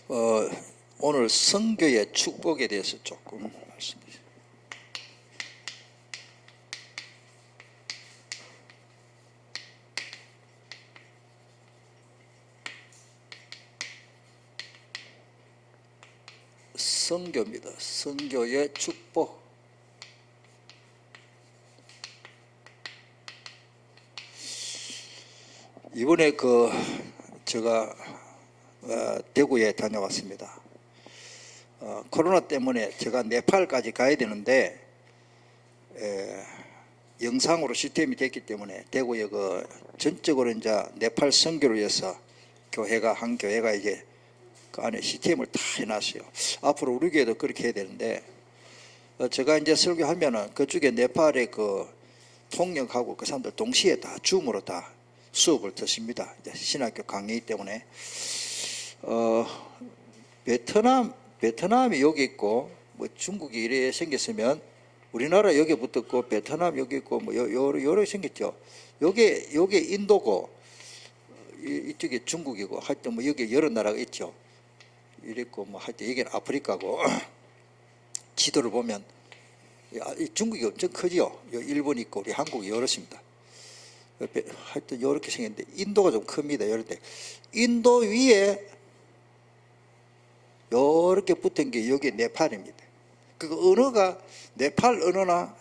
어, 오늘 선교의 축복에 대해서 조금 말씀드리겠습니다. 선교입니다. 선교의 축복. 이번에 제가 대구에 다녀왔습니다. 코로나 때문에 제가 네팔까지 가야 되는데 영상으로 시스템이 됐기 때문에 대구에 전적으로 이제 네팔 선교를 위해서 한 교회가 이제 그 안에 시스템을 다 해놨어요. 앞으로 우리 교회도 그렇게 해야 되는데 제가 이제 설교하면은 그쪽에 네팔의 통역하고 그 사람들 동시에 다 줌으로 다 수업을 듣습니다. 이제 신학교 강의 때문에 베트남이 여기 있고 뭐 중국이 이래 생겼으면 우리나라 여기 붙었고 베트남 여기 있고 뭐 여러 생겼죠. 요게 인도고 이쪽에 중국이고 하여튼 뭐 여기 여러 나라가 있죠. 이랬고 뭐 하여튼 여기는 아프리카고 지도를 보면 중국이 엄청 크지요. 일본 있고 우리 한국이 여럿입니다. 하여튼 이렇게 생겼는데 인도가 좀 큽니다. 이럴 때 인도 위에 이렇게 붙은 게 여기 네팔입니다. 그 언어가 네팔 언어나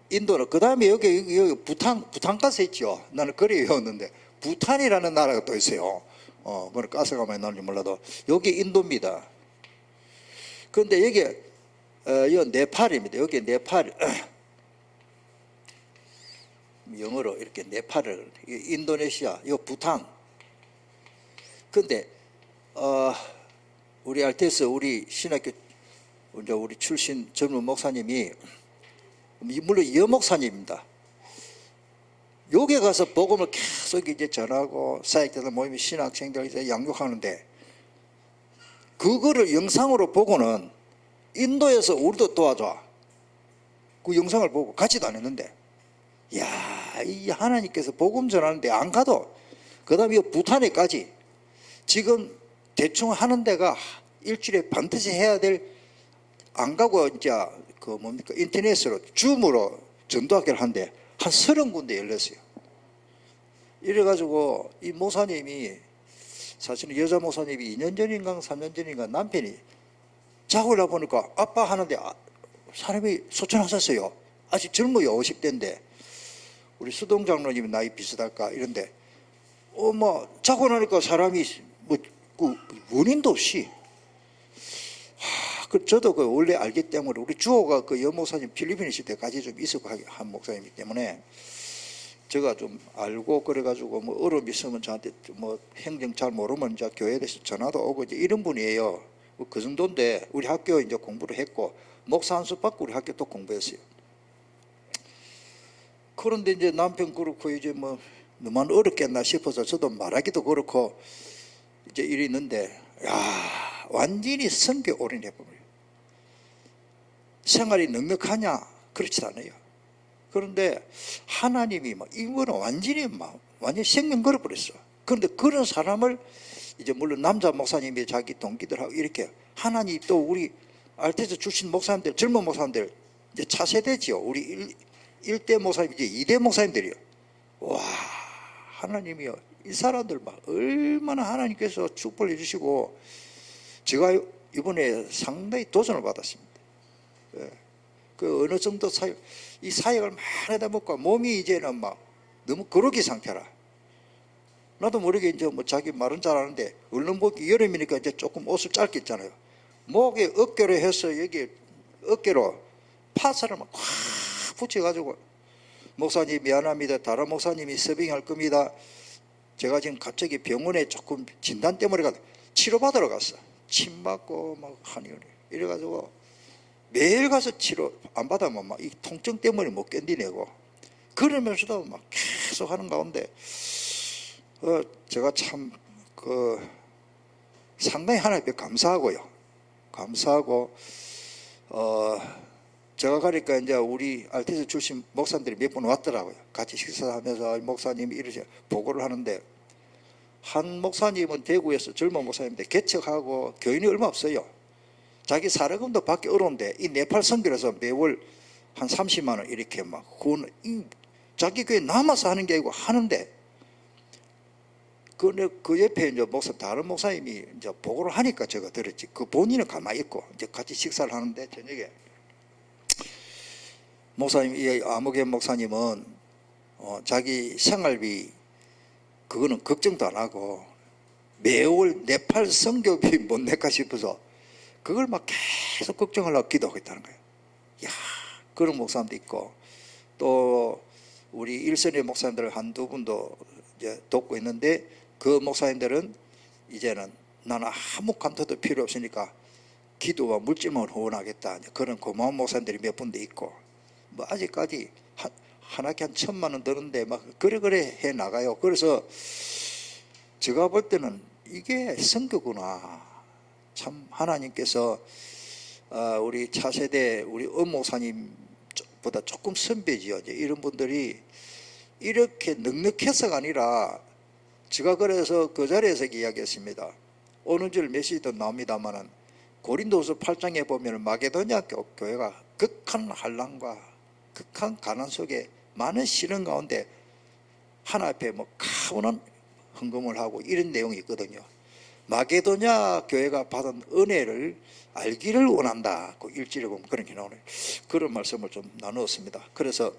인도는 그 다음에 여기 부탄가스 있죠. 나는 그래 외웠는데 부탄이라는 나라가 또 있어요. 그걸 가스 가만히 나는지 몰라도 여기 인도입니다. 그런데 여기 네팔입니다. 여기 네팔 영어로 이렇게 네팔을 인도네시아 이 부탄. 근데 우리 알테스 우리 신학교 이제 우리 출신 젊은 목사님이 물론 여목사님입니다. 여기 가서 복음을 계속 이제 전하고 사역자들 모이면 신학생들 이제 양육하는데 그거를 영상으로 보고는 인도에서 우리도 도와줘. 그 영상을 보고 같이 다녔는데 야, 이 하나님께서 복음 전하는데 안 가도 그다음에 부탄에까지 지금 대충 하는 데가 일주일에 반드시 해야 될 안 가고 이제 인터넷으로 줌으로 전도학교를 하는데 한 30군데 열렸어요. 이래가지고 이 목사님이 사실은 여자 목사님이 2년 전인가 3년 전인가 남편이 자고 일어나 보니까 아빠 하는데 사람이 소천하셨어요. 아직 젊어요. 50대인데 우리 수동 장로님이 나이 비슷할까 이런데 자고 나니까 사람이 원인도 없이 저도 원래 알기 때문에 우리 주호가 여목사님 필리핀 있을 때까지 좀 있었고 한 목사님이기 때문에 제가 좀 알고 그래가지고 어려움 있으면 저한테 행정 잘 모르면 이제 교회에 대해서 전화도 오고 이제 이런 분이에요. 그 정도인데 우리 학교 이제 공부를 했고 목사 한 수 받고 우리 학교 또 공부했어요. 그런데 이제 남편 그렇고 이제 너무 어렵겠나 싶어서 저도 말하기도 그렇고 이제 일이 있는데 완전히 선교 올인해버려요. 생활이 넉넉하냐? 그렇지 않아요. 그런데 하나님이 이거는 완전히 생명 걸어버렸어. 그런데 그런 사람을 이제 물론 남자 목사님이 자기 동기들하고 이렇게 하나님 또 우리 알테스 출신 목사님들 젊은 목사님들 이제 차세대지요. 우리 1대 목사님 이제 2대 목사님들이요. 와 하나님이요. 이 사람들 얼마나 하나님께서 축복을 해주시고 제가 이번에 상당히 도전을 받았습니다. 그 어느 정도 이 사역을 많이 하다 보니까 몸이 이제는 너무 거룩이 상태라. 나도 모르게 이제 자기 말은 잘하는데 얼른 보기 여름이니까 이제 조금 옷을 짧게 입잖아요. 목에 어깨로 해서 여기 어깨로 파스를 꽉 붙여가지고 목사님 미안합니다. 다른 목사님이 서빙할 겁니다. 제가 지금 갑자기 병원에 조금 진단 때문에 치료받으러 갔어. 침 맞고 하니 이래가지고 매일 가서 치료 안 받으면 이 통증 때문에 못 견디내고 그러면서도 계속 하는 가운데 제가 참 상당히 하나님께 감사하고요. 감사하고 제가 가니까 이제 우리 알테스 출신 목사님들이 몇 분 왔더라고요. 같이 식사하면서 목사님이 이러시 보고를 하는데 한 목사님은 대구에서 젊은 목사님인데 개척하고 교인이 얼마 없어요. 자기 사례금도 받기 어려운데 이 네팔 선교에서 매월 한 30만 원 이렇게 막 후원, 자기 교회 남아서 하는 게 아니고 하는데 그 옆에 이제 다른 목사님이 이제 보고를 하니까 제가 들었지. 그 본인은 가만히 있고 이제 같이 식사를 하는데 저녁에 목사님, 이 아무개 목사님은 자기 생활비 그거는 걱정도 안 하고 매월 네팔 선교비 못 낼까 싶어서 그걸 막 계속 걱정하려고 기도하고 있다는 거예요. 야, 그런 목사님도 있고 또 우리 일선의 목사님들 한두 분도 이제 돕고 있는데 그 목사님들은 이제는 나는 아무 감독도 필요 없으니까 기도와 물질만 후원하겠다. 그런 고마운 목사님들이 몇 분도 있고 뭐 아직까지 한 학기 한 1,000만 원 드는데 막 그래 해 나가요. 그래서 제가 볼 때는 이게 선교구나. 참 하나님께서 우리 차세대 우리 목사님보다 조금 선배지요. 이런 분들이 이렇게 넉넉해서가 아니라 제가 그래서 그 자리에서 이야기했습니다. 어느 줄 메시지도 나옵니다만은 고린도서 8장에 보면 마게도냐 교회가 극한 환난과 극한 가난 속에 많은 시련 가운데 하나 앞에 뭐 가오는 헌금을 하고 이런 내용이 있거든요. 마게도냐 교회가 받은 은혜를 알기를 원한다. 그 일지를 보면 그런 게 나오네요. 그런 말씀을 좀 나누었습니다. 그래서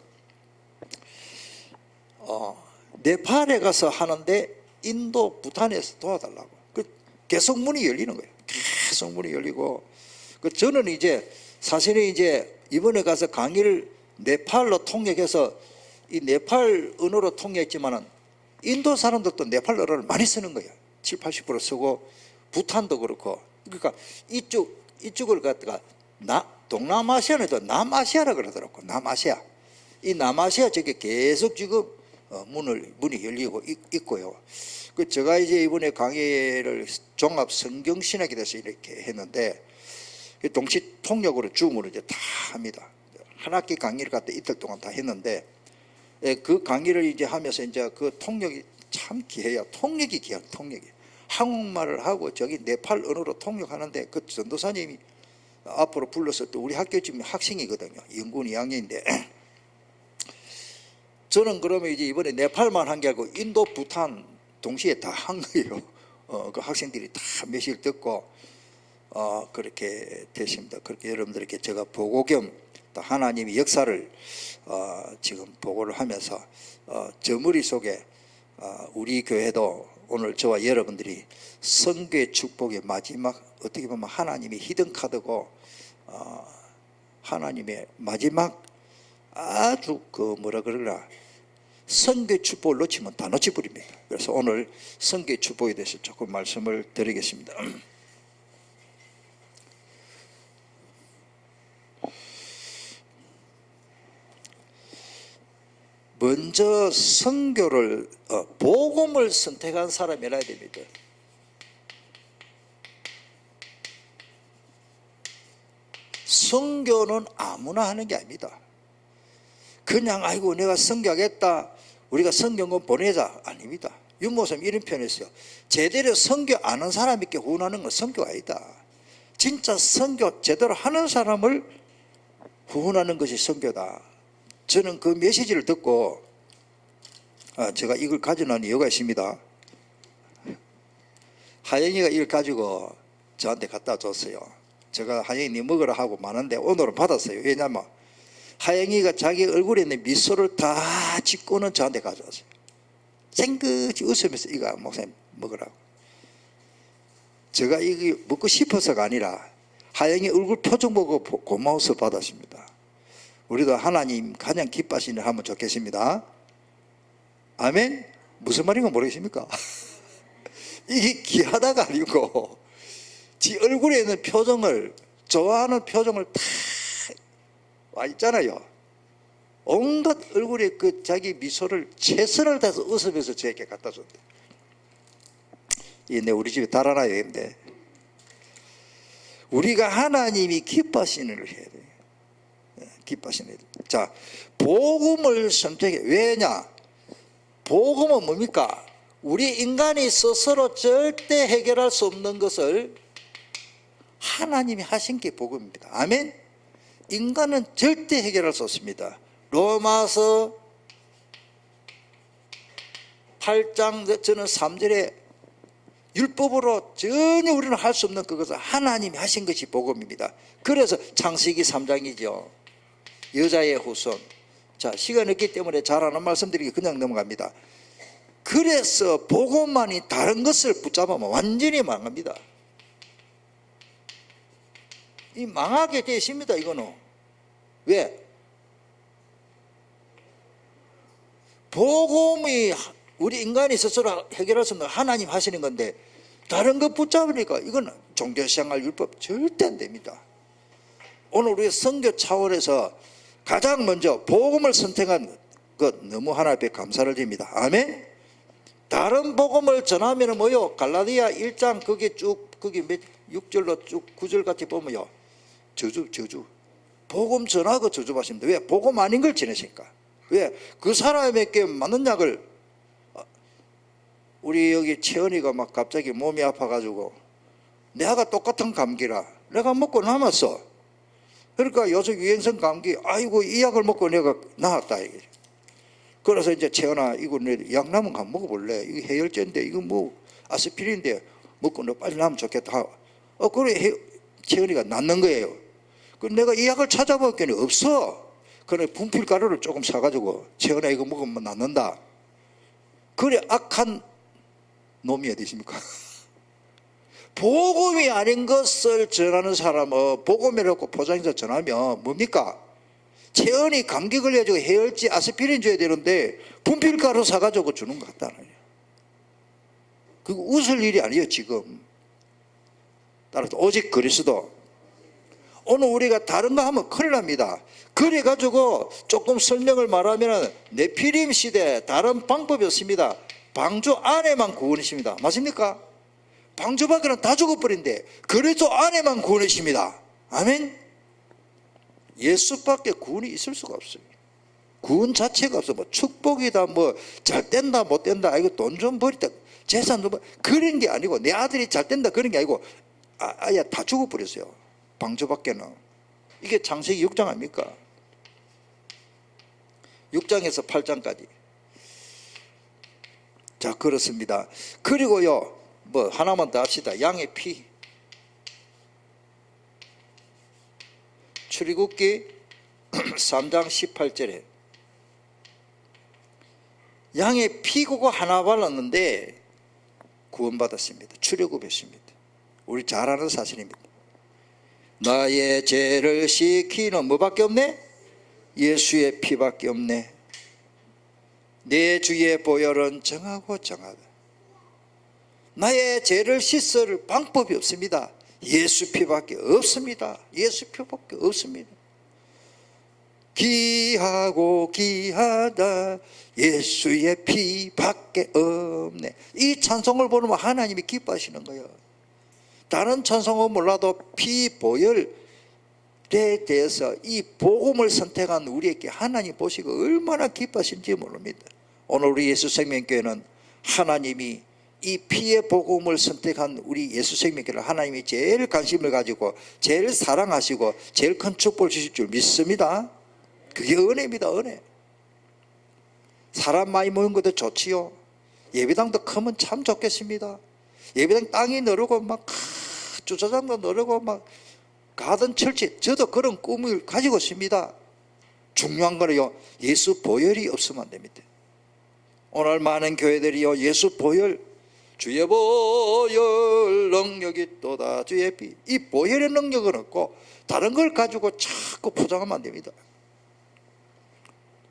네팔에 가서 하는데 인도, 부탄에서 도와달라고. 계속 문이 열리는 거예요. 계속 문이 열리고. 저는 이제 사실은 이제 이번에 가서 강의를 네팔로 통역해서 이 네팔 언어로 통역했지만은 인도 사람들도 네팔 언어를 많이 쓰는 거예요. 70~80% 쓰고 부탄도 그렇고. 그러니까 이쪽을 갖다가 동남아시아에도 남아시아라 그러더라고. 남아시아. 이 남아시아 쪽에 계속 지금 문이 열리고 있고요. 제가 이제 이번에 강의를 종합 성경 신학에 대해서 이렇게 했는데 동시 통역으로 줌으로 이제 다 합니다. 한 학기 강의를 갖다 이틀 동안 다 했는데 그 강의를 이제 하면서 이제 그 통역이 참 귀해요. 통역이 귀해요. 통역이. 한국말을 하고 저기 네팔 언어로 통역하는데 그 전도사님이 앞으로 불러서 또 우리 학교 지금 학생이거든요. 연구원 2학년인데 저는 그러면 이제 이번에 네팔만 한 게 아니고 인도, 부탄 동시에 다 한 거예요. 그 학생들이 다 메시지를 듣고 그렇게 됐습니다. 그렇게 여러분들에게 제가 보고 겸 하나님의 역사를 지금 보고를 하면서 저 머릿속에 우리 교회도 오늘 저와 여러분들이 선교의 축복의 마지막 어떻게 보면 하나님의 히든 카드고 하나님의 마지막 아주 그 뭐라 그러나 선교의 축복을 놓치면 다 놓치버립니다. 그래서 오늘 선교의 축복에 대해서 조금 말씀을 드리겠습니다. 먼저 선교를 복음을 선택한 사람이라야 됩니다. 선교는 아무나 하는 게 아닙니다. 그냥 아이고 내가 선교하겠다 우리가 선교권 보내자 아닙니다. 윤모쌤 이런 표현했어요. 제대로 선교 아는 사람에게 후원하는 건 선교가 아니다. 진짜 선교 제대로 하는 사람을 후원하는 것이 선교다. 저는 그 메시지를 듣고 제가 이걸 가져놓은 이유가 있습니다. 하영이가 이걸 가지고 저한테 갖다 줬어요. 제가 하영이 네 먹으라 하고 많은데 오늘은 받았어요. 왜냐하면 하영이가 자기 얼굴에 있는 미소를 다 짓고는 저한테 가져왔어요. 생긋이 웃으면서 이거 목사님 먹으라고. 제가 이거 먹고 싶어서가 아니라 하영이 얼굴 표정 보고 고마워서 받았습니다. 우리도 하나님 가장 기뻐하시는 일 하면 좋겠습니다. 아멘? 무슨 말인가 모르겠습니까? 이게 귀하다가 아니고 지 얼굴에 있는 표정을 좋아하는 표정을 다 와 있잖아요. 온갖 얼굴에 그 자기 미소를 최선을 다해서 웃으면서 저에게 갖다 줬대. 이게 우리 집에 달아놔야 되는데 우리가 하나님이 기뻐하시는 일을 해야 돼요. 기뻐하시는 일. 자, 복음을 선택해. 왜냐? 복음은 뭡니까? 우리 인간이 스스로 절대 해결할 수 없는 것을 하나님이 하신 게 복음입니다. 아멘. 인간은 절대 해결할 수 없습니다. 로마서 8장 저는 3절에 율법으로 전혀 우리는 할 수 없는 그것을 하나님이 하신 것이 복음입니다. 그래서 창세기 3장이죠. 여자의 후손. 자, 시간 없기 때문에 잘하는 말씀드리기 그냥 넘어갑니다. 그래서 복음만이 다른 것을 붙잡으면 완전히 망합니다. 이 망하게 되십니다. 이거는 왜? 복음이 우리 인간이 스스로 해결할 수 없는 하나님 하시는 건데 다른 것 붙잡으니까 이건 종교생활 율법 절대 안 됩니다. 오늘 우리 선교 차원에서 가장 먼저 복음을 선택한 것 너무 하나님 앞에 감사를 드립니다. 아멘. 다른 복음을 전하면 뭐요? 갈라디아 1장 거기 쭉 거기 6절로 쭉 9절 같이 보면요, 저주 복음 전하고 저주받습니다. 왜? 복음 아닌 걸 전하시니까. 왜? 그 사람에게 맞는 약을, 우리 여기 채연이가 막 갑자기 몸이 아파가지고 내가 똑같은 감기라 내가 먹고 남았어. 그러니까 요새 유행성 감기, 아이고 이 약을 먹고 내가 나았다 이게. 그래서 이제 채연아 이거 내 약 남은 거 한번 먹어볼래? 이거 해열제인데 이거 뭐 아스피린인데 먹고 너 빨리 나면 좋겠다. 그래 채연이가 낫는 거예요. 그 내가 이 약을 찾아봤더니 없어. 그래 분필가루를 조금 사가지고 채연아 이거 먹으면 낫는다. 그래 악한 놈이 어디 있습니까? 복음이 아닌 것을 전하는 사람은 복음이라고 포장해서 전하면 뭡니까? 채연이 감기 걸려가지고 해열제 아스피린 줘야 되는데 분필가루 사가지고 주는 것 같다는 거예요. 그거 웃을 일이 아니에요 지금. 따라서 오직 그리스도. 오늘 우리가 다른 거 하면 큰일 납니다. 그래가지고 조금 설명을 말하면 네피림 시대 다른 방법이 없습니다. 방주 안에만 구원이십니다. 맞습니까? 방주 밖에는 다 죽어버린데 그래도 안에만 구원이십니다. 아멘. 예수밖에 구원이 있을 수가 없어요. 구원 자체가 없어. 뭐 축복이다, 뭐 잘 된다, 못 된다, 이거 돈 좀 버리다, 재산 좀 그런 게 아니고 내 아들이 잘 된다 그런 게 아니고 아예 다 죽어버렸어요. 방주 밖에는. 이게 창세기 6장 아닙니까? 6장에서 8장까지. 자, 그렇습니다. 그리고요, 뭐 하나만 더 합시다. 양의 피. 출애굽기 3장 18절에 양의 피 그거 하나 발랐는데 구원받았습니다. 출애굽했습니다. 우리 잘 아는 사실입니다. 나의 죄를 씻기는 뭐밖에 없네? 예수의 피밖에 없네. 내 주의 보혈은 정하고 정하다. 나의 죄를 씻을 방법이 없습니다. 예수 피밖에 없습니다. 예수 피밖에 없습니다. 귀하고 귀하다 예수의 피밖에 없네. 이 찬송을 부르면 하나님이 기뻐하시는 거예요. 다른 찬송은 몰라도 피 보혈에 대해서 이 복음을 선택한 우리에게 하나님 보시고 얼마나 기뻐하신지 모릅니다. 오늘 우리 예수생명교회는 하나님이 이 피의 복음을 선택한 우리 예수생명교회를 하나님이 제일 관심을 가지고 제일 사랑하시고 제일 큰 축복을 주실 줄 믿습니다. 그게 은혜입니다. 은혜. 사람 많이 모인 것도 좋지요. 예배당도 크면 참 좋겠습니다. 예배당 땅이 너르고 막 주차장도 너르고 막 가든 철치, 저도 그런 꿈을 가지고 있습니다. 중요한 거는요, 예수 보혈이 없으면 안 됩니다. 오늘 많은 교회들이요, 예수 보혈, 주의 보혈 능력이 또다 주의 피, 이 보혈의 능력은 없고 다른 걸 가지고 자꾸 포장하면 안 됩니다.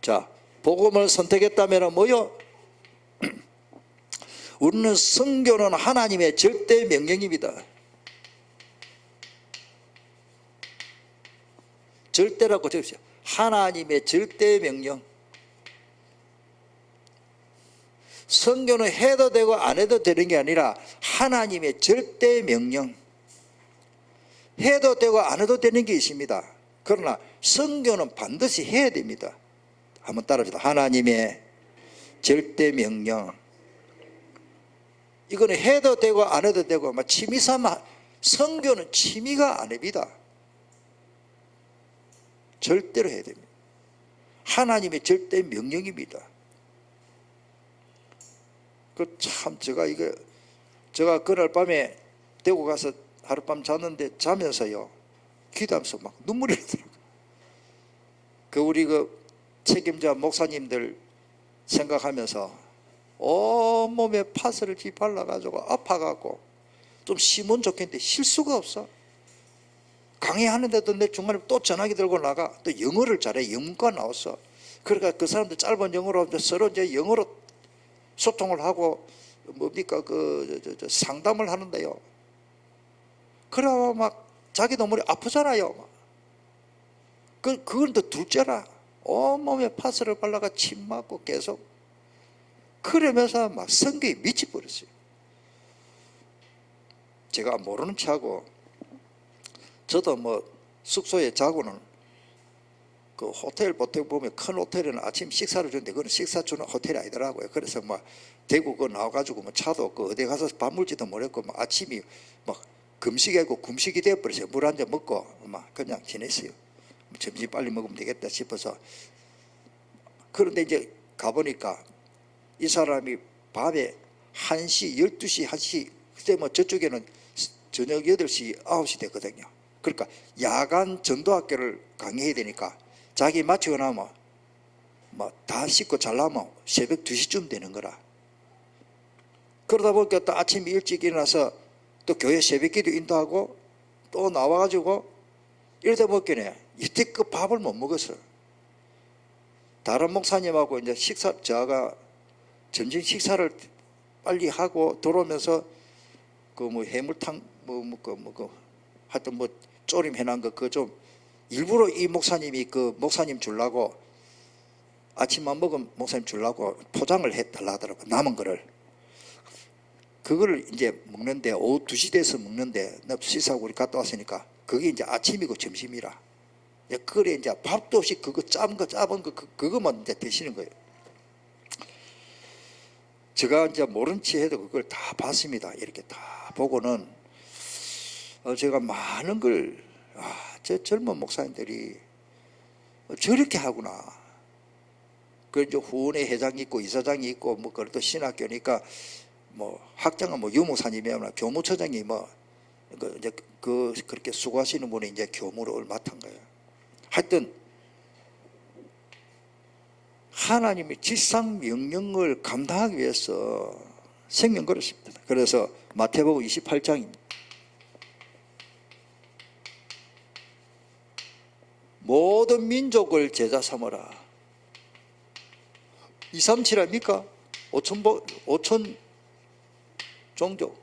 자, 복음을 선택했다면 뭐요? 우리는 선교는 하나님의 절대 명령입니다. 절대라고 적으세요. 하나님의 절대 명령. 선교는 해도 되고 안 해도 되는 게 아니라 하나님의 절대 명령. 해도 되고 안 해도 되는 게 있습니다. 그러나 선교는 반드시 해야 됩니다. 한번 따라합시다. 하나님의 절대 명령. 이거는 해도 되고 안 해도 되고 막 취미 삼아. 선교는 취미가 아닙니다. 절대로 해야 됩니다. 하나님의 절대 명령입니다. 그 참 제가 그날 밤에 대구 가서 하룻밤 잤는데 자면서요 기도하면서 막 눈물이 나더라고요. 우리 책임자 목사님들 생각하면서 온몸에 파스를 발라가지고 아파가고 좀 쉬면 좋겠는데 쉴 수가 없어. 강의하는데도 내 중간에 또 전화기 들고 나가. 또 영어를 잘해. 영문과 나왔어. 그러니까 그 사람들 짧은 영어로 서로 이제 영어로 소통을 하고 뭡니까 상담을 하는데요. 그러면 막 자기도 머리 아프잖아요. 그건 또 둘째라. 온몸에 파스를 발라가 침 맞고 계속 그러면서 막 성경에 미쳐버렸어요. 제가 모르는 체하고 저도 숙소에 자고는 그 호텔 보통 보면 큰 호텔에는 아침 식사를 주는데 그건 식사 주는 호텔이 아니더라고요. 그래서 대구 나와가지고 차도 어디 가서 밥 먹지도 못했고 아침이 금식이고 금식이 되어버렸어요. 물 한 잔 먹고 그냥 지냈어요. 점심 빨리 먹으면 되겠다 싶어서. 그런데 이제 가보니까 이 사람이 밤에 1시, 12시, 1시 그때 저쪽에는 저녁 8시, 9시 됐거든요. 그러니까 야간 전도학교를 강의해야 되니까 자기 마치고 나면 다 씻고 잘라면 새벽 2시쯤 되는 거라. 그러다 보니까 또 아침 일찍 일어나서 또 교회 새벽기도 인도하고 또 나와가지고 이러다 보니까 이때껏 밥을 못 먹었어요. 다른 목사님하고 이제 제가 점심 식사를 빨리 하고 들어오면서 해물탕 하여튼 조림 해놓은 거 그거 좀 일부러 이 목사님이 목사님 주려고 아침만 먹으면 목사님 주려고 포장을 해달라 하더라고요. 남은 거를. 그거를 이제 먹는데 오후 2시 돼서 먹는데 나 시사하고 우리 갔다 왔으니까 그게 이제 아침이고 점심이라. 그래 이제 밥도 없이 그거 작은 거 그거만 이제 드시는 거예요. 제가 이제 모른 체 해도 그걸 다 봤습니다. 이렇게 다 보고는 제가 많은 걸 저 젊은 목사님들이 저렇게 하구나. 이제 후원회 회장이 있고 이사장이 있고 그것도 신학교니까 학장은 유목사님이나 교무처장이 이제 그렇게 수고하시는 분이 이제 교무를 맡은 거예요. 하여튼 하나님의 지상 명령을 감당하기 위해서 생명 걸었습니다. 그래서 마태복음 28장입니다. 모든 민족을 제자 삼으라. 237 아닙니까? 5천 종족.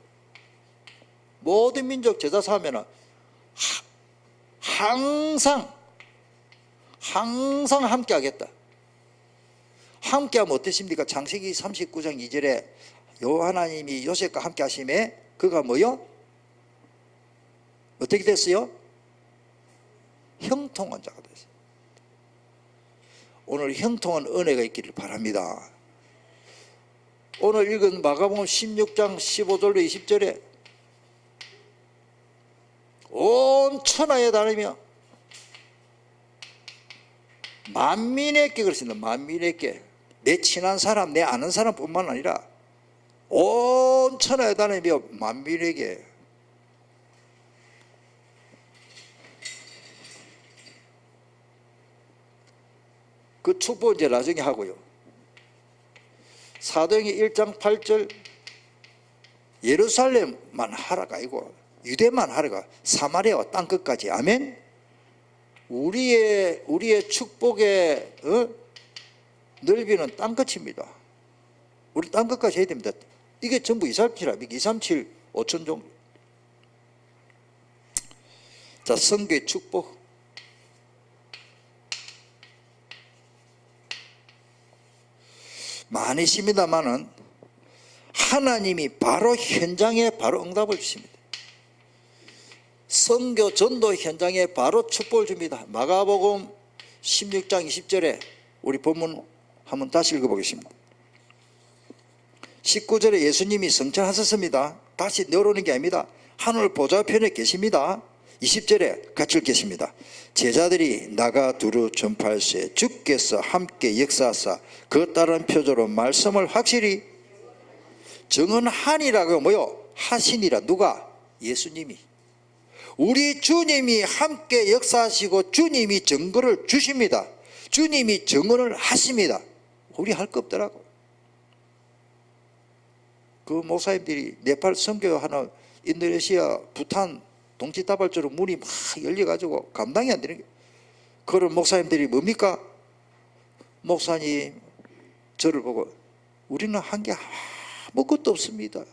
모든 민족 제자 삼으면 항상 함께 하겠다. 함께 하면 어떻습니까? 창세기 39장 2절에 하나님이 요셉과 함께 하심에 그가 뭐요? 어떻게 됐어요? 형통한 자가 됐어요. 오늘 형통한 은혜가 있기를 바랍니다. 오늘 읽은 마가복음 16장 15절로 20절에 온 천하에 다니며 만민에게 그렇습니다. 만민에게 내 친한 사람, 내 아는 사람뿐만 아니라 온 천하에 다니며 만민에게 그 축복은 이제 나중에 하고요. 사도행전 1장 8절 예루살렘만 하라가 아니고 유대만 하라가 사마리아와 땅끝까지. 아멘. 우리의 축복의 넓이는 땅끝입니다. 우리 땅끝까지 해야 됩니다. 이게 전부 237 5천 종류. 자, 선교의 축복. 많으십니다만은 하나님이 바로 현장에 바로 응답을 주십니다. 선교 전도 현장에 바로 축복을 줍니다. 마가복음 16장 20절에 우리 본문 한번 다시 읽어보겠습니다. 19절에 예수님이 성천하셨습니다. 다시 내려오는 게 아닙니다. 하늘 보좌편에 계십니다. 20절에 같이 읽겠습니다. 제자들이 나가 두루 전파할세 주께서 함께 역사하사 그 따른 표적으로 말씀을 확실히 증언하니라고 뭐요? 하시니라. 누가? 예수님이. 우리 주님이 함께 역사하시고 주님이 증거를 주십니다. 주님이 증언을 하십니다. 우리 할 거 없더라고. 그 목사님들이 네팔 선교하는 인도네시아, 부탄 동시다발적으로 문이 막 열려가지고 감당이 안 되는 게, 그런 목사님들이 뭡니까? 목사님 저를 보고 우리는 한 게 아무것도 없습니다.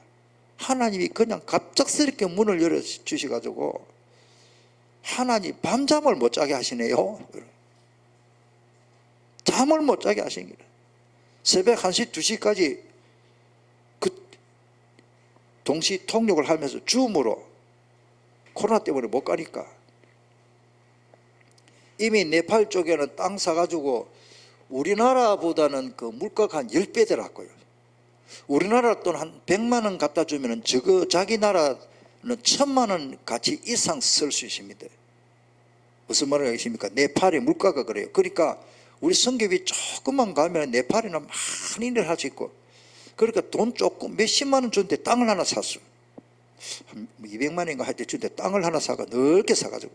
하나님이 그냥 갑작스럽게 문을 열어주셔가지고 하나님 밤잠을 못 자게 하시네요. 잠을 못 자게 하신 거예요. 새벽 1시, 2시까지 그 동시 통역을 하면서 줌으로 코로나 때문에 못 가니까 이미 네팔 쪽에는 땅 사가지고 우리나라보다는 그 물가가 한 10배 들었고요. 우리나라 돈 한 100만 원 갖다 주면은 저거 자기 나라는 1000만 원 가치 이상 쓸 수 있습니다. 무슨 말을 하십니까? 네팔의 물가가 그래요. 그러니까 우리 성교비 조금만 가면 네팔에는 많은 일을 할 수 있고, 그러니까 돈 조금 몇십만 원 주는데 땅을 하나 샀어. 한 200만 원인가 할 때 주는데 땅을 하나 사가 넓게 사가지고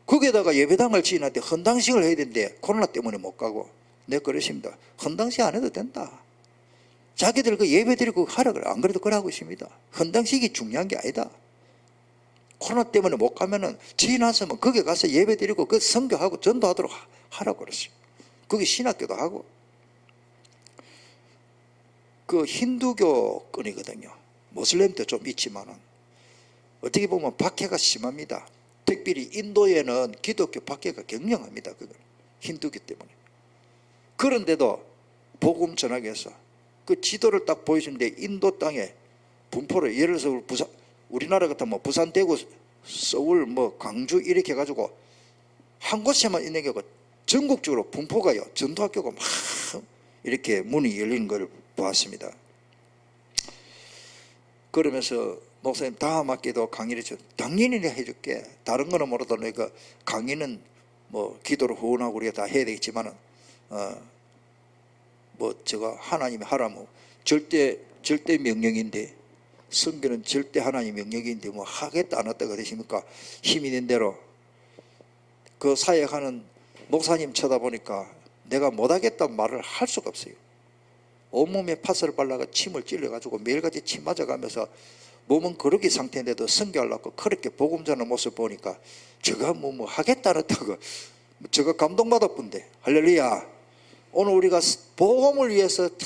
거기에다가 예배당을 지어놨는데 헌당식을 해야 되는데 코로나 때문에 못 가고, 내가 그러십니다. 헌당식 안 해도 된다. 자기들 그 예배 드리고 하라 그래. 안 그래도 그러고 있습니다. 헌당식이 중요한 게 아니다. 코로나 때문에 못 가면은 지나서면 거기 가서 예배 드리고 그 선교하고 전도하도록 하라고 그랬어요. 거기 신학교도 하고. 그 힌두교권이거든요. 모슬렘도 좀 있지만은 어떻게 보면 박해가 심합니다. 특별히 인도에는 기독교 박해가 격렬합니다. 그건 힌두교 때문에. 그런데도 복음 전하기 위해서 그 지도를 딱 보여주는데 인도 땅에 분포를, 예를 들어서 부산, 우리나라 같으면 뭐 부산, 대구, 서울, 뭐 광주 이렇게 해가지고 한 곳에만 있는 게 아니고 전국적으로 분포가요, 전도학교가 막 이렇게 문이 열리는 걸 보았습니다. 그러면서 목사님 다음 학기도 강의를 당연히 해줄게. 다른 거는 모르도 내가 강의는 뭐 기도로 후원하고 우리가 다 해야 되겠지만은 뭐 제가 하나님이 하라면 절대 명령인데, 성경은 절대 하나님 명령인데 뭐 하겠다 안 했다 그러십니까? 힘이 된 대로 그 사역하는 목사님 쳐다보니까 내가 못하겠다는 말을 할 수가 없어요. 온몸에 파스를 발라가 침을 찔러가지고 매일같이 침 맞아가면서 몸은 거르기 상태인데도 선교하려고 그렇게 복음 전하는 모습 보니까 제가 뭐 하겠다 안 했다고 제가 감동받았던데. 할렐루야. 오늘 우리가 복음을 위해서 다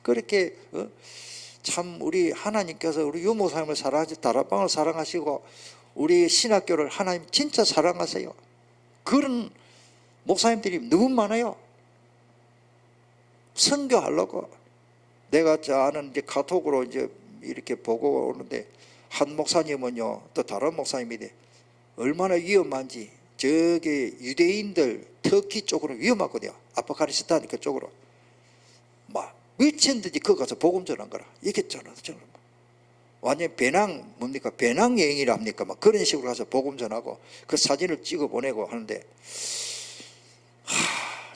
그렇게 참 우리 하나님께서 우리 유목사님을 사랑하시고 다락방을 사랑하시고 우리 신학교를 하나님 진짜 사랑하세요. 그런 목사님들이 너무 많아요. 선교하려고. 내가 아는 이제 카톡으로 이제 이렇게 보고 오는데 한 목사님은요, 또 다른 목사님인데 얼마나 위험한지, 저기 유대인들 터키 쪽으로 위험하거든요. 아프가니스탄 그쪽으로 막 미친 듯이 거기 가서 복음 전한 거라. 이게 저는 완전 배낭 뭡니까? 배낭 여행이라 합니까? 막 그런 식으로 가서 복음 전하고 그 사진을 찍어 보내고 하는데,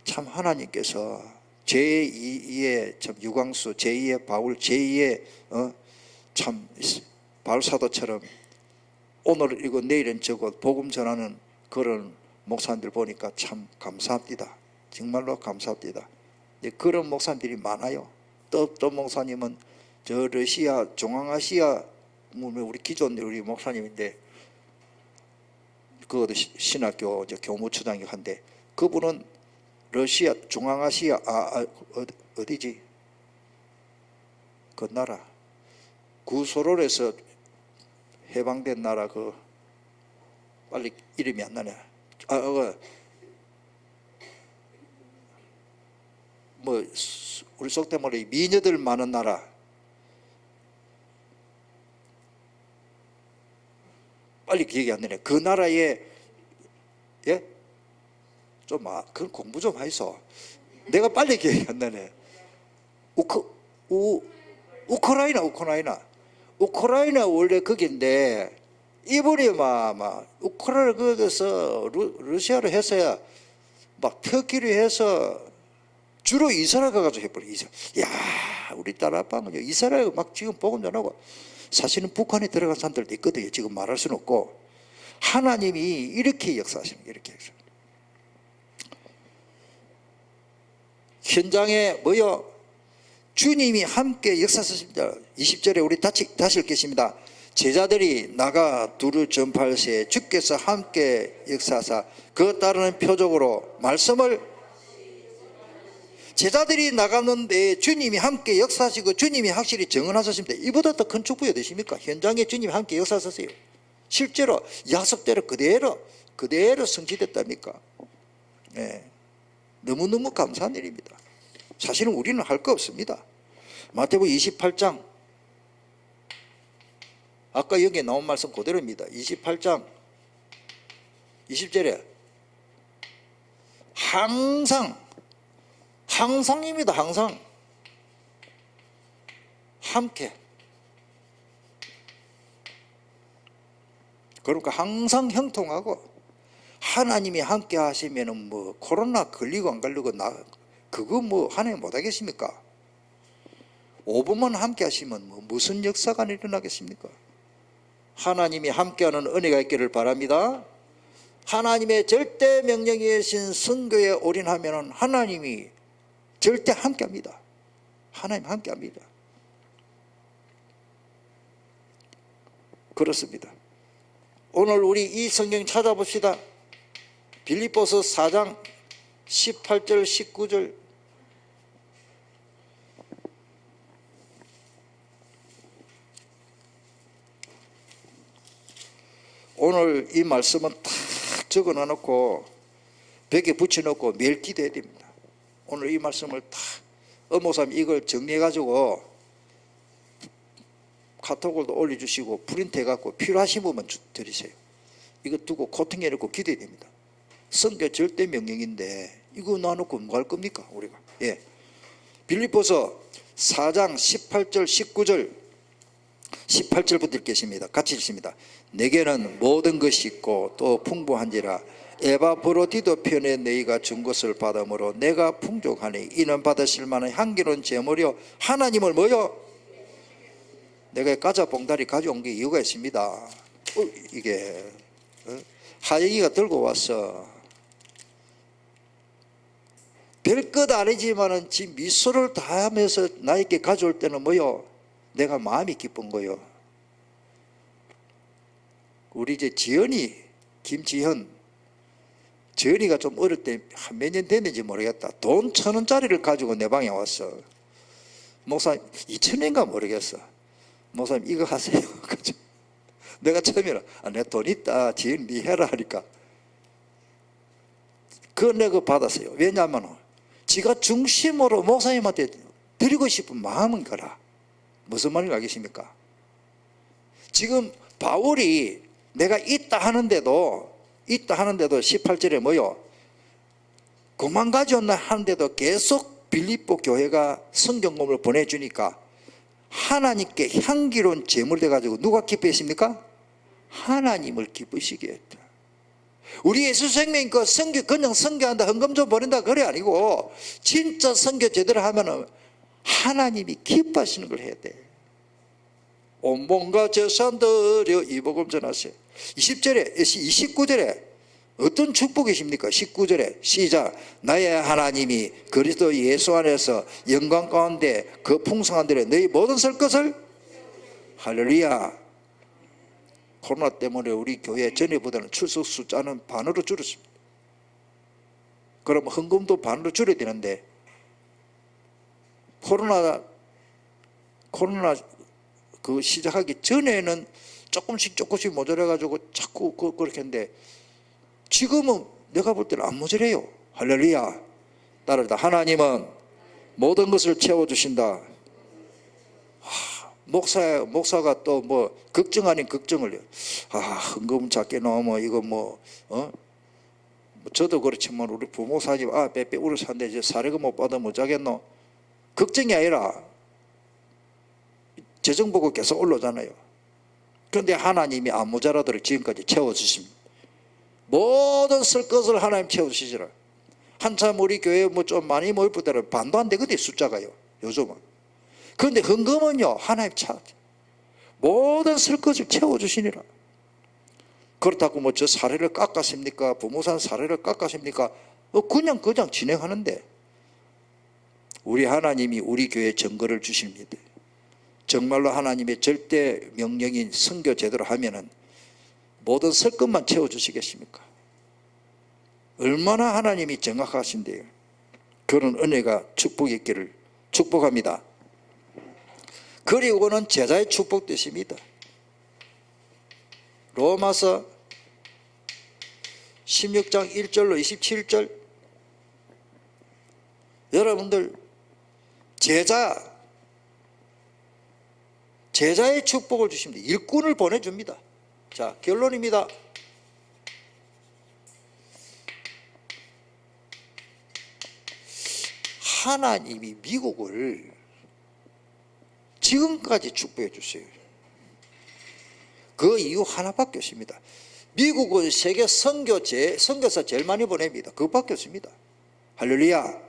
참 하나님께서 제2의 참 유광수, 제2의 바울, 제2의 참 바울사도처럼 오늘 이거 내일은 저거 복음 전하는 그런 목사님들 보니까 참 감사합니다. 정말로 감사합니다. 그런 목사님들이 많아요. 또 목사님은 저 러시아 중앙아시아 우리 기존 우리 목사님인데 그것도 신학교 교무처장이 한데, 그분은 러시아 중앙아시아 어디지 그 나라 구소련에서 해방된 나라 그 빨리 이름이 안 나네. 뭐 우리 속된 말로 미녀들 많은 나라, 빨리 기억이 안 나네. 그 나라에 예? 좀 그 공부 좀 하이소. 내가 빨리 기억이 안 나네. 우크라이나 원래 거긴데 이분이 막 우크라이나 거기서 러시아로 해서야 막 터키로 해서 주로 이스라엘 가가지고 해버려. 야, 우리 딸 아빠는요 이스라엘 막 지금 복음 전하고 사실은 북한에 들어간 사람들도 있거든요. 지금 말할 수는 없고 하나님이 이렇게 역사하시는 거예요. 이렇게 역사. 현장에 뭐요? 주님이 함께 역사하십니다. 20절에 우리 다시 읽겠습니다. 제자들이 나가 두루 전파할세 주께서 함께 역사하사 그 따르는 표적으로 말씀을 제자들이 나갔는데 주님이 함께 역사하시고 주님이 확실히 증언하셨습니다. 이보다 더 큰 축복이 되십니까? 현장에 주님이 함께 역사하셨어요. 실제로 약속대로 그대로 성취됐답니까? 네. 너무너무 감사한 일입니다. 사실은 우리는 할 거 없습니다. 마태복음 28장 아까 여기에 나온 말씀 그대로입니다. 28장 20절에 항상입니다. 항상 함께. 그러니까 항상 형통하고 하나님이 함께 하시면은 뭐 코로나 걸리고 안 걸리고 그거 뭐 하나님 못 하겠습니까? 5분만 함께 하시면 뭐 무슨 역사가 일어나겠습니까? 하나님이 함께하는 은혜가 있기를 바랍니다. 하나님의 절대 명령이신 선교에 올인하면 하나님이 절대 함께합니다. 하나님 함께합니다. 그렇습니다. 오늘 우리 이 성경 찾아봅시다. 빌립보서 4장 18절 19절 오늘 이 말씀은 탁 적어 놔놓고 벽에 붙여놓고 매일 기도해야 됩니다. 오늘 이 말씀을 탁 어모사님 이걸 정리해가지고 카톡으로도 올려주시고 프린트해갖고 필요하신 분만 드리세요. 이거 두고 코팅해놓고 기도해야 됩니다. 선교 절대 명령인데 이거 놔놓고 뭐 할 겁니까 우리가? 예. 빌립보서 4장 18절 19절 18절부터 읽겠습니다. 같이 읽습니다. 내게는 모든 것이 있고 또 풍부한지라 에바브로디도 편에 너희가 준 것을 받음으로 내가 풍족하니 이는 받으실 만한 향기로운 제물이요 하나님을 뭐요? 내가 가자 봉다리 가져온 게 이유가 있습니다. 이게 하영이가 들고 왔어. 별것 아니지만은 지금 미소를 다하면서 나에게 가져올 때는 뭐요? 내가 마음이 기쁜 거요. 우리 이제 지연이 김지현 지연이가 좀 어릴 때 몇 년 됐는지 모르겠다. 돈 1,000원짜리를 가지고 내 방에 왔어. 목사님 2,000원인가 모르겠어. 목사님 이거 하세요. 내가 처음에는 내 돈 있다 지연 니 해라 하니까 그거 내가 받았어요. 왜냐하면 지가 중심으로 목사님한테 드리고 싶은 마음은 거라. 무슨 말인지 알겠습니까? 지금 바울이 내가 있다 하는데도 18절에 뭐요? 그만 가져온다 하는데도 계속 빌립보 교회가 성경금을 보내주니까 하나님께 향기로운 제물 돼가지고 누가 기뻐했습니까? 하나님을 기쁘시게 했다. 우리 예수 생명 그 선교 그냥 선교한다 헌금 좀 보낸다 그래 아니고 진짜 선교 제대로 하면은 하나님이 기뻐하시는 걸 해야 돼. 온몸과 재산 들여 이 복음 전하세요. 29절에 어떤 축복이십니까? 19절에 시작. 나의 하나님이 그리스도 예수 안에서 영광 가운데 그 풍성한 데에 너희 모든 설 것을 할렐루야. 코로나 때문에 우리 교회 전에보다는 출석 숫자는 반으로 줄었습니다. 그럼 헌금도 반으로 줄여야 되는데 코로나 그 시작하기 전에는 조금씩 모자라가지고 자꾸 그렇게 했는데 지금은 내가 볼 때는 안 모자래요. 할렐루야. 따르다 하나님은 모든 것을 채워주신다. 목사가 또 뭐 걱정 아닌 걱정을 해요. 헌금 작게 나오면 이거 저도 그렇지만 우리 부모 사집 빼빼 우리 산데 이제 사례금 못 받으면 못 자겠노? 걱정이 아니라 재정보가 계속 올라오잖아요. 그런데 하나님이 안 모자라도록 지금까지 채워주십니다. 모든 쓸 것을 하나님 채워주시더라. 한참 우리 교회 뭐 좀 많이 모일 때는 반도 안 되거든요, 숫자가요, 요즘은. 그런데 헌금은요, 하나님 모든 쓸 것을 채워주시니라. 그렇다고 뭐 저 사례를 깎았습니까? 부모산 사례를 깎았습니까? 그냥 진행하는데, 우리 하나님이 우리 교회에 증거를 주십니다. 정말로 하나님의 절대 명령인 선교 제대로 하면은 모든 쓸 것만 채워주시겠습니까? 얼마나 하나님이 정확하신데요. 그런 은혜가 축복이 있기를 축복합니다. 그리고는 제자의 축복 되십니다. 로마서 16장 1절로 27절, 여러분들 제자의 축복을 주십니다. 일꾼을 보내줍니다. 자, 결론입니다. 하나님이 미국을 지금까지 축복해 주세요. 그 이유 하나밖에 없습니다. 미국은 세계 선교사 제일 많이 보냅니다. 그것밖에 없습니다. 할렐루야.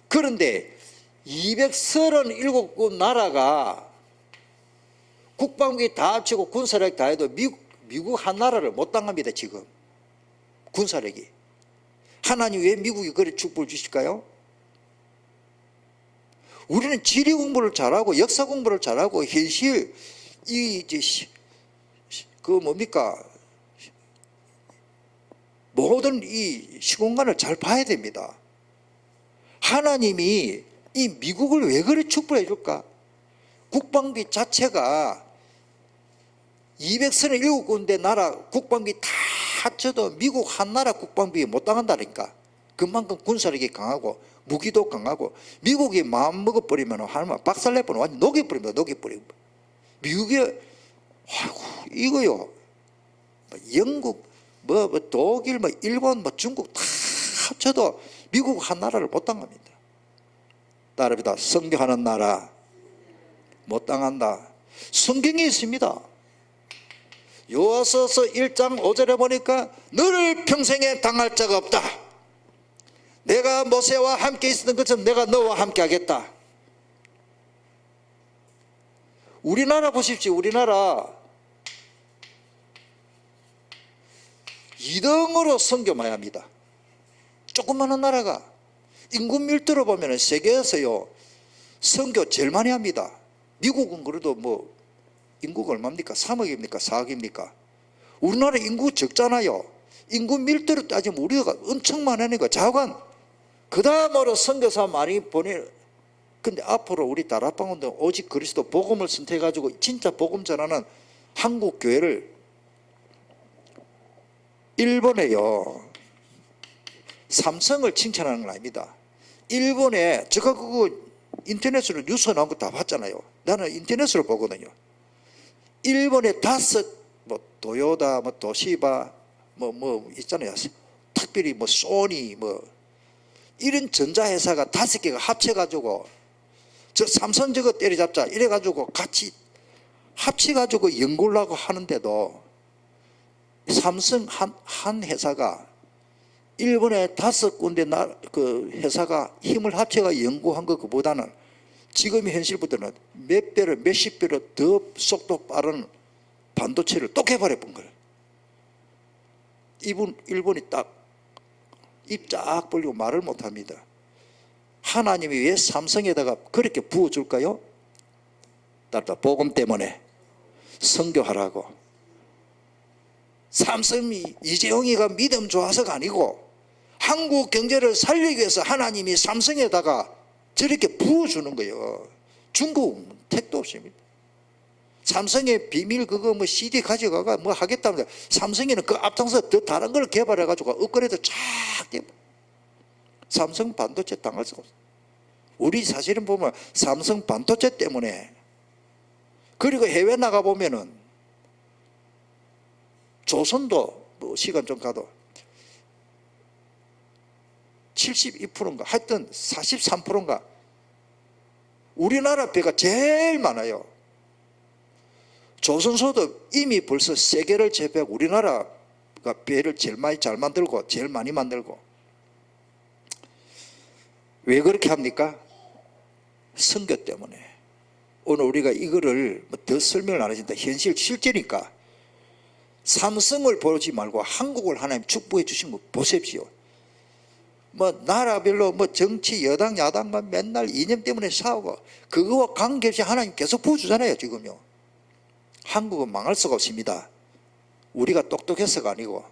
그런데 237국 나라가 국방비 다 합치고 군사력 다 해도 미국 한 나라를 못 당합니다. 지금 군사력이. 하나님 왜 미국이 그래 축복을 주실까요? 우리는 지리 공부를 잘하고 역사 공부를 잘하고 현실 모든 이 시공간을 잘 봐야 됩니다. 하나님이 이 미국을 왜 그래 축복해 줄까? 국방비 자체가 237군데 나라 국방비 다 합쳐도 미국 한 나라 국방비에 못 당한다니까. 그만큼 군사력이 강하고 무기도 강하고, 미국이 마음 먹어버리면 하나님 박살내버리면 완전 녹여버립니다. 녹여버립니다. 미국이 아이고 이거요, 영국 독일 일본 중국 다 합쳐도 미국 한 나라를 못 당합니다. 따릅니다. 선교하는 나라 못 당한다. 성경에 있습니다. 요하서서 1장 5절에 보니까 너를 평생에 당할 자가 없다. 내가 모세와 함께 있었던 것처럼 내가 너와 함께 하겠다. 우리나라 보십시오. 우리나라 2등으로 선교 많이 합니다. 조그마한 나라가 인구 밀도로 보면 세계에서요 선교 제일 많이 합니다. 미국은 그래도 뭐 인구가 얼마입니까? 3억입니까? 4억입니까? 우리나라 인구 적잖아요. 인구 밀도로 따지면 우리가 엄청 많으니까 자관. 그 다음으로 선교사 많이 근데 앞으로 우리 다락방원도 오직 그리스도 복음을 선택해가지고 진짜 복음 전하는 한국 교회를 일본에요, 삼성을 칭찬하는 건 아닙니다. 일본에 제가 그거 인터넷으로 뉴스 나온 거 다 봤잖아요. 나는 인터넷으로 보거든요. 일본에 5 도요다 도시바 있잖아요. 특별히 소니 이런 전자회사가 5개가 합쳐가지고 저 삼성 저거 때려잡자 이래가지고 같이 합쳐가지고 연구를 하고 하는데도 삼성 한 회사가 일본의 5군데 그 회사가 힘을 합쳐가 연구한 것보다는 지금 현실보다는 몇 배로 몇십 배로 더 속도 빠른 반도체를 또 개발해 본 거예요. 일본이 딱 입 쫙 벌리고 말을 못합니다. 하나님이 왜 삼성에다가 그렇게 부어줄까요? 따라 복음 때문에 선교하라고. 삼성이 이재용이가 믿음 좋아서가 아니고 한국 경제를 살리기 위해서 하나님이 삼성에다가 저렇게 부어주는 거예요. 중국은 택도 없습니다. 삼성의 비밀 그거 CD 가져가가 하겠다면 삼성에는 그 앞장서 더 다른 걸 개발해가지고 업그레이드 쫙 돼. 삼성 반도체 당할 수가 없어. 우리 사실은 보면 삼성 반도체 때문에. 그리고 해외 나가 보면은 조선도 시간 좀 가도 72%인가 하여튼 43%인가 우리나라 배가 제일 많아요. 조선소도 이미 벌써 세계를 제패하고 우리나라가 배를 제일 많이 잘 만들고 제일 많이 만들고. 왜 그렇게 합니까? 선교 때문에. 오늘 우리가 이거를 더 설명을 안 하신다. 현실 실제니까. 삼성을 보지 말고 한국을 하나님 축복해 주신 거 보십시오. 나라별로 정치 여당 야당과 맨날 이념 때문에 싸우고 그거와 관계없이 하나님 계속 부어주잖아요. 지금요. 한국은 망할 수가 없습니다. 우리가 똑똑해서가 아니고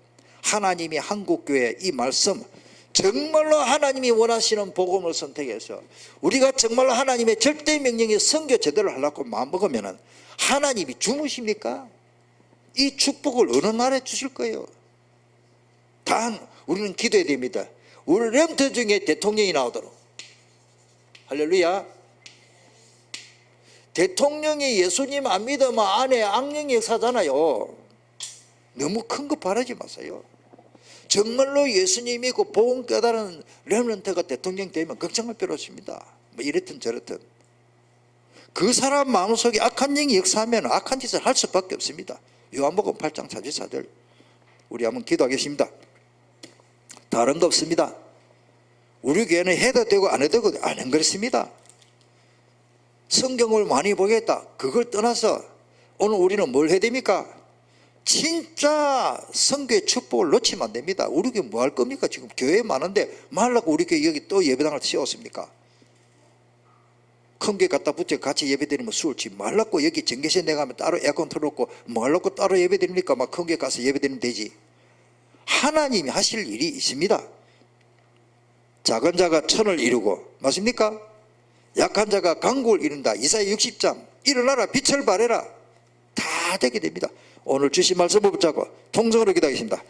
하나님이 한국교회 이 말씀 정말로 하나님이 원하시는 복음을 선택해서 우리가 정말로 하나님의 절대 명령에 선교 제대로 하려고 마음먹으면 하나님이 주무십니까? 이 축복을 어느 나라에 주실 거예요? 단 우리는 기도해야 됩니다. 우리 렘트 중에 대통령이 나오도록. 할렐루야. 대통령이 예수님 안 믿으면 안에 악령 역사잖아요. 너무 큰 거 바라지 마세요. 정말로 예수님 믿고 복음 깨달은 렘넌트가 대통령 되면 걱정할 필요 없습니다. 이랬든 저랬든. 그 사람 마음속에 악한 영이 역사하면 악한 짓을 할 수밖에 없습니다. 요한복음 8장 44절 우리 한번 기도하겠습니다. 다른 거 없습니다. 우리 교회는 해도 되고 안 해도 되고 안 그렇습니다. 성경을 많이 보겠다. 그걸 떠나서 오늘 우리는 뭘 해야 됩니까? 진짜 성교의 축복을 놓치면 안 됩니다. 우리 교회 뭐 할 겁니까? 지금 교회 많은데 뭐 하려고 우리 교회 여기 또 예배당을 세웠습니까? 큰 교회 갖다 붙여 같이 예배드리면 수월치 말라고 여기 전개세 내가면 따로 에어컨 틀어놓고 뭐 하려고 따로 예배드립니까? 막 큰 교회 가서 예배드리면 되지. 하나님이 하실 일이 있습니다. 작은 자가 천을 이루고 맞습니까? 약한 자가 강국을 이룬다. 이사야 60장 일어나라 빛을 발해라. 다 되게 됩니다. 오늘 주신 말씀을 붙잡고 통성으로 기도하겠습니다.